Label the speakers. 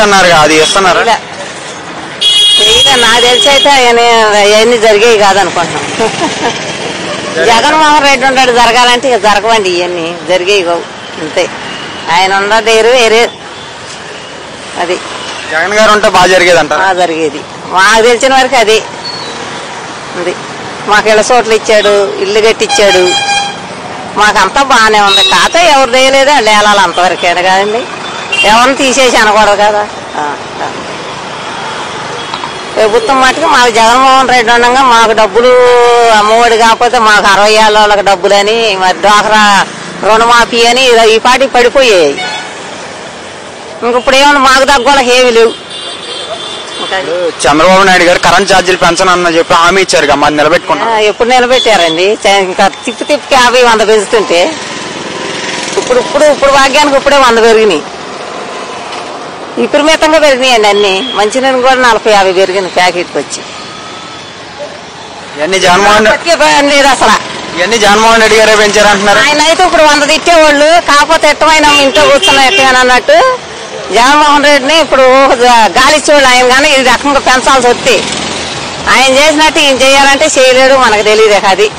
Speaker 1: అన్నారు, అది ఇస్తున్నారు.
Speaker 2: నాకు తెలిసి అయితే అవన్నీ జరిగేవి కాదనుకుంటున్నాం. జగన్మోహన్ రెడ్డి ఉన్నాడు జరగాలంటే ఇక జరగవండి, ఇవన్నీ జరిగేవి కావు అంతే. ఆయన ఉన్నది వేరే అది.
Speaker 1: జగన్ గారు ఉంటే బాగా జరిగేది అంట.
Speaker 2: జరిగేది మాకు తెలిసిన వరకు అది ఉంది. మాకు ఇళ్ళ చోట్ల ఇచ్చాడు, ఇల్లు కట్టించాడు, మాకంతా బాగానే ఉంది. కాకపోతే ఎవరు చేయలేదు వాళ్ళు వేలాలి అంతవరకేనా కదండి, ఎవరిని తీసేసి అనకూడదు కదా. ప్రభుత్వం మటుకు మాకు జగన్మోహన్ రెడ్డి ఉండగా మాకు డబ్బులు అమ్మఒడి కాకపోతే మాకు 60 ఏళ్ళ వాళ్ళకి డబ్బులని, మరి డ్వాక్రా రుణమాఫీ అని ఈ పాటి పడిపోయాయి. ఇంకప్పుడు ఏమన్నా మాకు తగ్గోళ్ళకి ఏమి లేవు.
Speaker 1: చంద్రబాబు నాయుడు గారు కరెంట్ ఛార్జీలు పెంచనని చెప్పి హామీ ఇచ్చారు, మరి నిలబెట్టుకున్నారు.
Speaker 2: ఎప్పుడు నిలబెట్టారండి? ఇంకా తిప్పి 50 100 పెంచుతుంటే ఇప్పుడు భాగ్యానికి ఇప్పుడే 100 పెరిగినాయి. విపరీతంగా పెరిగినాయండి అన్ని. మంచినీళ్ళు కూడా 40 50 పెరిగింది ప్యాకెట్కి వచ్చి.
Speaker 1: ఇవన్నీ జగన్మోహన్
Speaker 2: లేదు అసలు.
Speaker 1: ఇవన్నీ జగన్మోహన్ రెడ్డి గారే పెంచారంటున్నారు.
Speaker 2: ఆయన అయితే ఇప్పుడు 100 తిట్టేవాళ్ళు, కాకపోతే ఎట్టమైనా ఇంట్లో కూర్చున్నా ఎట్టమైనా అన్నట్టు జగన్మోహన్ రెడ్డిని ఇప్పుడు గాలిచ్చేవాళ్ళు. ఆయన కానీ ఈ రకంగా పెంచాల్సి వస్తే ఆయన చేసినట్టు ఈయన చేయాలంటే చేయలేడు, మనకు తెలియదు అది.